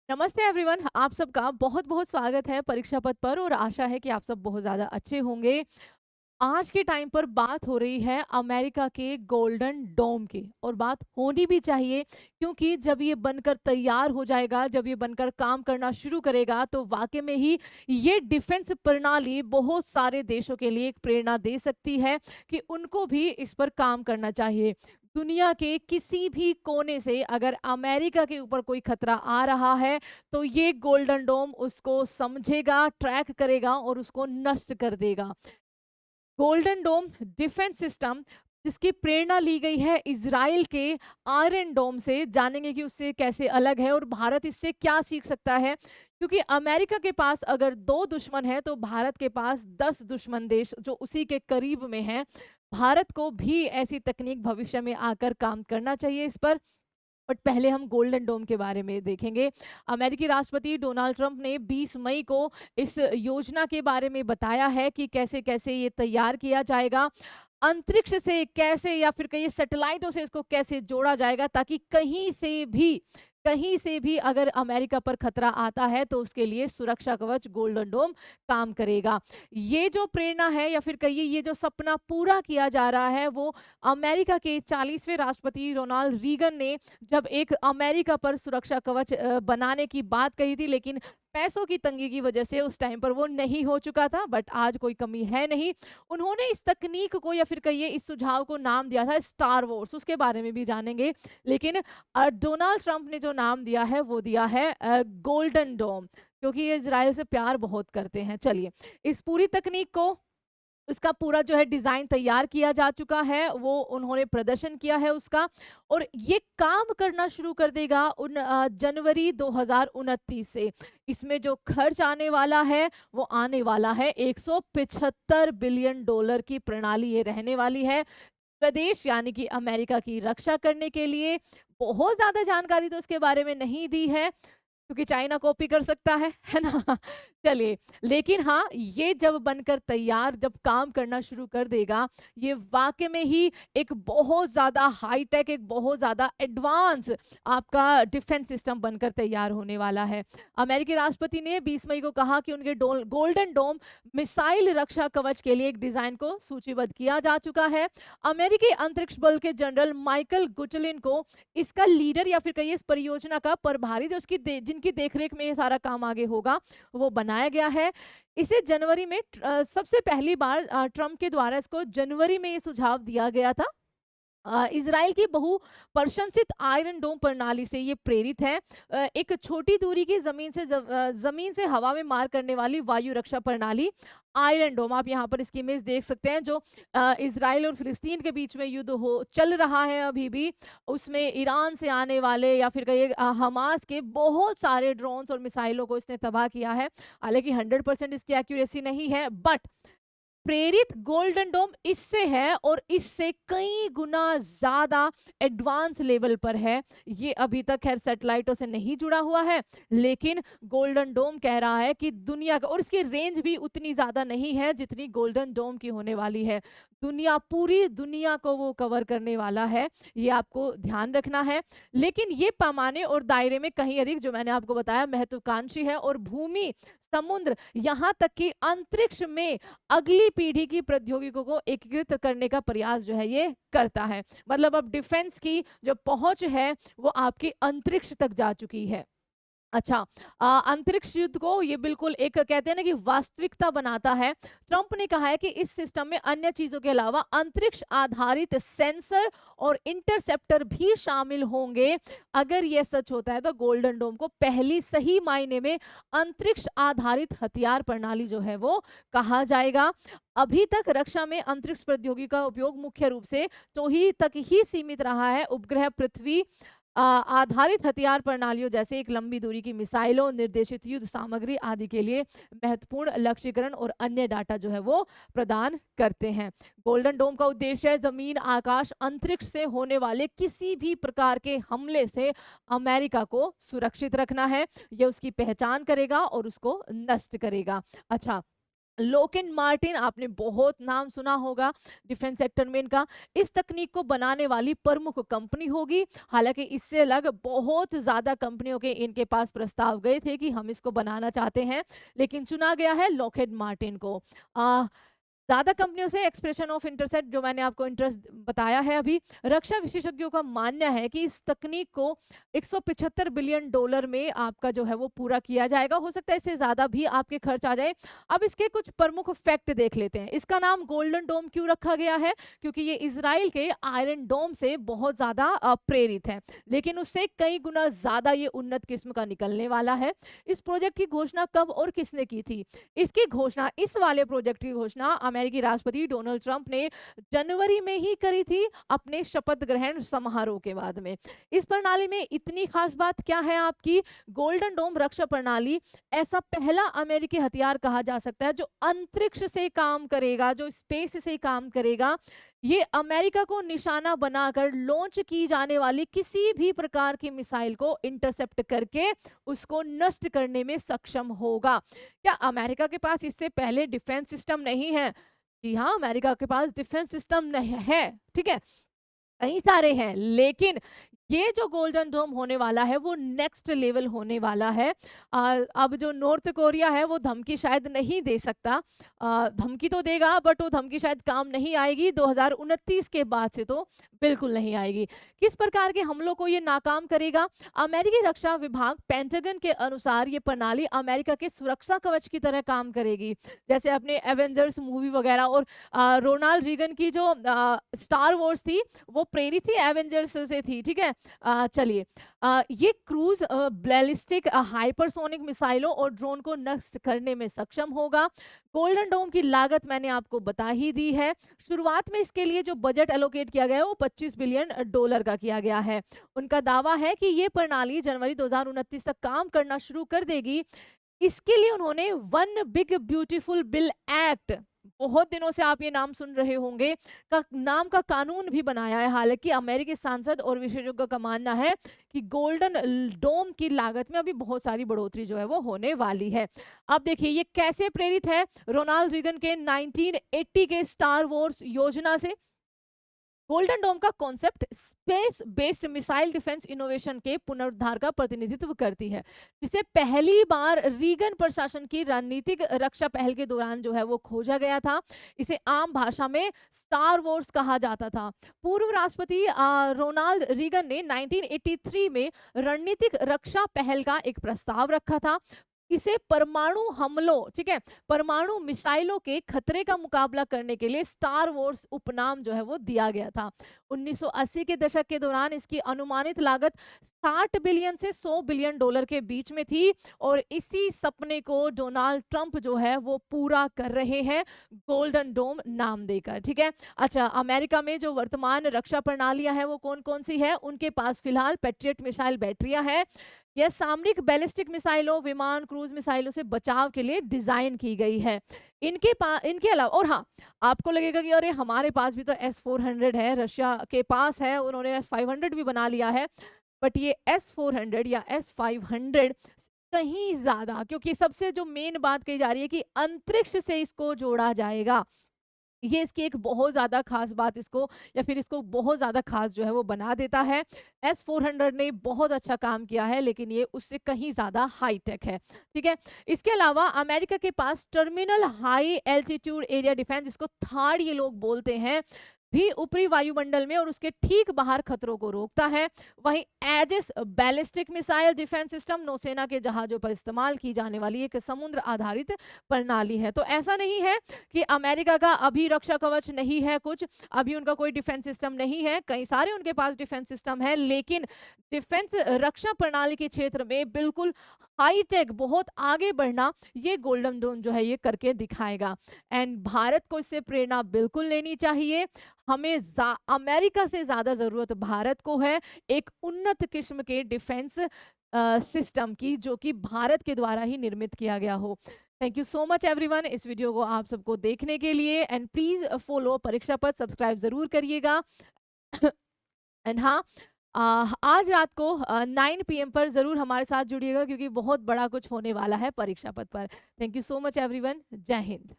नमस्ते एवरीवन, आप सबका बहुत बहुत स्वागत है परीक्षा पथ पर और आशा है कि आप सब बहुत ज़्यादा अच्छे होंगे। आज के टाइम पर बात हो रही है अमेरिका के गोल्डन डोम की और बात होनी भी चाहिए क्योंकि जब ये बनकर तैयार हो जाएगा, जब ये बनकर काम करना शुरू करेगा तो वाकई में ही ये डिफेंस प्रणाली बहुत सारे देशों के लिए एक प्रेरणा दे सकती है कि उनको भी इस पर काम करना चाहिए। दुनिया के किसी भी कोने से अगर अमेरिका के ऊपर कोई खतरा आ रहा है तो ये गोल्डन डोम उसको समझेगा, ट्रैक करेगा और उसको नष्ट कर देगा। गोल्डन डोम डिफेंस सिस्टम जिसकी प्रेरणा ली गई है इजराइल के आयरन डोम से, जानेंगे कि उससे कैसे अलग है और भारत इससे क्या सीख सकता है। क्योंकि अमेरिका के पास अगर दो दुश्मन है तो भारत के पास 10 दुश्मन देश जो उसी के करीब में हैं। भारत को भी ऐसी तकनीक भविष्य में आकर काम करना चाहिए इस पर। बट पहले हम गोल्डन डोम के बारे में देखेंगे। अमेरिकी राष्ट्रपति डोनाल्ड ट्रंप ने 20 मई को इस योजना के बारे में बताया है कि कैसे कैसे ये तैयार किया जाएगा, अंतरिक्ष से कैसे या फिर कहीं सैटेलाइटों से इसको कैसे जोड़ा जाएगा ताकि कहीं से भी अगर अमेरिका पर खतरा आता है तो उसके लिए सुरक्षा कवच गोल्डन डोम काम करेगा। ये जो प्रेरणा है या फिर कहिए ये जो सपना पूरा किया जा रहा है वो अमेरिका के 40वें राष्ट्रपति रोनाल्ड रीगन ने जब एक अमेरिका पर सुरक्षा कवच बनाने की बात कही थी, लेकिन पैसों की तंगी की वजह से उस टाइम पर वो नहीं हो चुका था। बट आज कोई कमी है नहीं। उन्होंने इस तकनीक को या फिर कहिए इस सुझाव को नाम दिया था स्टार वॉर्स, उसके बारे में भी जानेंगे। लेकिन डोनाल्ड ट्रंप ने जो नाम दिया है वो दिया है गोल्डन डोम, क्योंकि ये इजराइल से प्यार बहुत करते हैं। चलिए, इस पूरी तकनीक को, इसका पूरा जो है डिज़ाइन तैयार किया जा चुका है, वो उन्होंने प्रदर्शन किया है उसका। और ये काम करना शुरू कर देगा जनवरी 2029 से। इसमें जो खर्च आने वाला है वो आने वाला है 175 बिलियन डॉलर की प्रणाली ये रहने वाली है। प्रदेश यानी कि अमेरिका की रक्षा करने के लिए। बहुत ज़्यादा जानकारी तो इसके बारे में नहीं दी है क्योंकि चाइना कॉपी कर सकता है ना? चलिए, लेकिन हाँ, ये जब बनकर तैयार, जब काम करना शुरू कर देगा, ये वाक़ई में ही एक बहुत ज़्यादा हाई-टेक, एक बहुत ज़्यादा एडवांस आपका डिफेंस सिस्टम बनकर तैयार होने वाला है। अमेरिकी राष्ट्रपति ने 20 मई को कहा कि उनके गोल्डन डोम मिसाइल रक्षा कवच के लिए एक डिज़ाइन को सूचीबद्ध किया जा चुका है। अमेरिकी अंतरिक्ष बल के जनरल माइकल गुचलिन को इसका लीडर या फिर कहिए इस परियोजना का प्रभारी, जो जिनकी देखरेख में ये सारा काम आगे होगा, वो बनाया गया है। इसे जनवरी में सबसे पहली बार ट्रंप के द्वारा इसको जनवरी में ये सुझाव दिया गया था। इज़राइल की बहु प्रशंसित आयरन डोम प्रणाली से ये प्रेरित है। एक छोटी दूरी की ज़मीन से हवा में मार करने वाली वायु रक्षा प्रणाली आयरन डोम, आप यहाँ पर इसकी इमेज देख सकते हैं। जो इज़राइल और फिलिस्तीन के बीच में युद्ध हो चल रहा है अभी भी, उसमें ईरान से आने वाले या फिर कहिए हमास के बहुत सारे ड्रोन्स और मिसाइलों को इसने तबाह किया है। हालाँकि 100% इसकी एक्यूरेसी नहीं है, बट प्रेरित गोल्डन डोम इससे है और इससे कई गुना ज्यादा एडवांस लेवल पर है। ये अभी तक खैर सैटेलाइटों से नहीं जुड़ा हुआ है, लेकिन गोल्डन डोम कह रहा है कि दुनिया का, और इसकी रेंज भी उतनी ज्यादा नहीं है जितनी गोल्डन डोम की होने वाली है। पूरी दुनिया को वो कवर करने वाला है, ये आपको ध्यान रखना है। लेकिन ये पैमाने और दायरे में कहीं अधिक, जो मैंने आपको बताया, महत्वाकांक्षी है और भूमि, समुद्र, यहाँ तक कि अंतरिक्ष में अगली पीढ़ी की प्रौद्योगिकियों को एकीकृत करने का प्रयास जो है ये करता है। मतलब अब डिफेंस की जो पहुंच है वो आपकी अंतरिक्ष तक जा चुकी है। अच्छा, अंतरिक्ष युद्ध को ये बिल्कुल एक कहते हैं ना कि वास्तविकता बनाता है। ट्रंप ने कहा है कि इस सिस्टम में अन्य चीजों के अलावा अंतरिक्ष आधारित सेंसर और इंटरसेप्टर भी शामिल होंगे। अगर ये सच होता है तो गोल्डन डोम को पहली सही मायने में अंतरिक्ष आधारित हथियार प्रणाली जो है वो कहा जाएगा। अभी तक रक्षा में अंतरिक्ष प्रौद्योगिकी का उपयोग मुख्य रूप से चौही तक ही सीमित रहा है। उपग्रह, पृथ्वी आधारित हथियार प्रणालियों जैसे एक लंबी दूरी की मिसाइलों, निर्देशित युद्ध सामग्री आदि के लिए महत्वपूर्ण लक्ष्यीकरण और अन्य डाटा जो है वो प्रदान करते हैं। गोल्डन डोम का उद्देश्य है जमीन, आकाश, अंतरिक्ष से होने वाले किसी भी प्रकार के हमले से अमेरिका को सुरक्षित रखना है। यह उसकी पहचान करेगा और उसको नष्ट करेगा। अच्छा, लोकेड मार्टिन, आपने बहुत नाम सुना होगा डिफेंस सेक्टर में इनका। इस तकनीक को बनाने वाली प्रमुख कंपनी होगी। हालांकि इससे अलग बहुत ज्यादा कंपनियों के इनके पास प्रस्ताव गए थे कि हम इसको बनाना चाहते हैं, लेकिन चुना गया है लॉकहेड मार्टिन को। ज्यादा कंपनियों से एक्सप्रेशन ऑफ इंटरेस्ट जो मैंने आपको इंटरेस्ट बताया है अभी, रक्षा विशेषज्ञों का मानना है कि इस तकनीक को 175 बिलियन डॉलर में आपका जो है वो पूरा किया जाएगा। हो सकता है इससे ज्यादा भी आपके खर्च आ जाए। अब इसके कुछ प्रमुख फैक्ट देख लेते हैं। इसका नाम गोल्डन डोम क्यों रखा गया है? क्योंकि ये इजराइल के आयरन डोम से बहुत ज्यादा प्रेरित है, लेकिन उससे कई गुना ज्यादा ये उन्नत किस्म का निकलने वाला है। इस प्रोजेक्ट की घोषणा कब और किसने की थी? इसकी घोषणा, इस वाले प्रोजेक्ट की घोषणा अमेरिकी राष्ट्रपति डोनाल्ड ट्रंप ने जनवरी में ही करी थी, अपने शपथ ग्रहण समारोह के बाद में। इस प्रणाली में इतनी खास बात क्या है आपकी? गोल्डन डोम रक्षा प्रणाली ऐसा पहला अमेरिकी हथियार कहा जा सकता है जो अंतरिक्ष से काम करेगा, जो स्पेस से काम करेगा। ये अमेरिका को निशाना बनाकर लॉन्च की जाने वाली किसी भी प्रकार की मिसाइल को इंटरसेप्ट करके उसको नष्ट करने में सक्षम होगा। क्या अमेरिका के पास इससे पहले डिफेंस सिस्टम नहीं है? जी हाँ, अमेरिका के पास डिफेंस सिस्टम नहीं है, ठीक है, कई सारे हैं, लेकिन ये जो गोल्डन डोम होने वाला है वो नेक्स्ट लेवल होने वाला है। अब जो नॉर्थ कोरिया है वो धमकी शायद नहीं दे सकता, धमकी तो देगा बट वो धमकी शायद काम नहीं आएगी 2029 के बाद से, तो बिल्कुल नहीं आएगी। किस प्रकार के हमलों को ये नाकाम करेगा? अमेरिकी रक्षा विभाग पेंटागन के अनुसार ये प्रणाली अमेरिका के सुरक्षा कवच की तरह काम करेगी। जैसे अपने एवेंजर्स मूवी वगैरह और रोनाल्ड रीगन की जो स्टार वॉर्स थी वो प्रेरित थी एवेंजर्स से थी, ठीक है। चलिए, ये क्रूज बैलिस्टिक हाइपरसोनिक मिसाइलों और ड्रोन को नष्ट करने में सक्षम होगा। गोल्डन डोम की लागत मैंने आपको बता ही दी है। शुरुआत में इसके लिए जो बजट एलोकेट किया गया है वो 25 बिलियन डॉलर का किया गया है। उनका दावा है कि ये प्रणाली जनवरी 2029 तक काम करना शुरू कर देगी। इसके लिए उन्होंने one big beautiful bill act, बहुत दिनों से आप ये नाम सुन रहे होंगे, का नाम का कानून भी बनाया है। हालांकि अमेरिकी सांसद और विशेषज्ञों का मानना है कि गोल्डन डोम की लागत में अभी बहुत सारी बढ़ोतरी जो है वो होने वाली है। अब देखिए ये कैसे प्रेरित है? रोनाल्ड रीगन के 1980 के स्टार वॉर्स योजना से। गोल्डन डोम का concept space based missile defence innovation के पुनरुद्धार का प्रतिनिधित्व करती है, जिसे पहली बार रीगन प्रशासन की रणनीतिक रक्षा पहल के दौरान जो है वो खोजा गया था। इसे आम भाषा में स्टार वॉर्स कहा जाता था। पूर्व राष्ट्रपति रोनाल्ड रीगन ने 1983 में रणनीतिक रक्षा पहल का एक प्रस्ताव रखा था। इसे परमाणु हमलों, ठीक है, परमाणु मिसाइलों के खतरे का मुकाबला करने के लिए स्टार वॉर्स उपनाम जो है वो दिया गया था। 1980 के दशक के दौरान इसकी अनुमानित लागत 60 बिलियन से 100 बिलियन डॉलर के बीच में थी और इसी सपने को डोनाल्ड ट्रंप जो है वो पूरा कर रहे हैं गोल्डन डोम नाम देकर, ठीक है। अच्छा, अमेरिका में जो वर्तमान रक्षा प्रणालियां हैं वो कौन कौन सी है? उनके पास फिलहाल पेट्रियट मिसाइल बैटरियां हैं। यह सामरिक बैलिस्टिक मिसाइलों, विमान, क्रूज मिसाइलों से बचाव के लिए डिजाइन की गई है। इनके अलावा, और हाँ, आपको लगेगा कि अरे हमारे पास भी तो S-400 है, रशिया के पास है, उन्होंने S-500 भी बना लिया है, बट ये S-400 या S-500 कहीं ज्यादा, क्योंकि सबसे जो मेन बात कही जा रही है कि अंतरिक्ष से इसको जोड़ा जाएगा, ये इसकी एक बहुत ज़्यादा खास बात इसको, या फिर इसको बहुत ज़्यादा खास जो है वो बना देता है। S-400 ने बहुत अच्छा काम किया है, लेकिन ये उससे कहीं ज़्यादा हाईटेक है, ठीक है। इसके अलावा अमेरिका के पास terminal high altitude area defence, जिसको थाड़ ये लोग बोलते हैं, भी ऊपरी वायुमंडल में और उसके ठीक बाहर खतरों को रोकता है। वहीं Aegis ballistic missile defence system नौसेना के जहाजों पर इस्तेमाल की जाने वाली एक समुद्र आधारित प्रणाली है। तो ऐसा नहीं है कि अमेरिका का अभी रक्षा कवच नहीं है, कुछ अभी उनका कोई डिफेंस सिस्टम नहीं है, कई सारे उनके पास डिफेंस सिस्टम है, लेकिन डिफेंस रक्षा प्रणाली के क्षेत्र में बिल्कुल हाईटेक, बहुत आगे बढ़ना ये गोल्डन डोम जो है ये करके दिखाएगा। एंड भारत को इससे प्रेरणा बिल्कुल लेनी चाहिए। हमें अमेरिका से ज्यादा जरूरत भारत को है एक उन्नत किस्म के डिफेंस सिस्टम की, जो कि भारत के द्वारा ही निर्मित किया गया हो। Thank you so much everyone इस वीडियो को आप सबको देखने के लिए, एंड प्लीज फॉलो परीक्षा पद, सब्सक्राइब जरूर करिएगा। एंड हाँ, आज रात को 9 PM पर जरूर हमारे साथ जुड़िएगा, क्योंकि बहुत बड़ा कुछ होने वाला है परीक्षा पद पर। Thank you so much everyone, जय हिंद।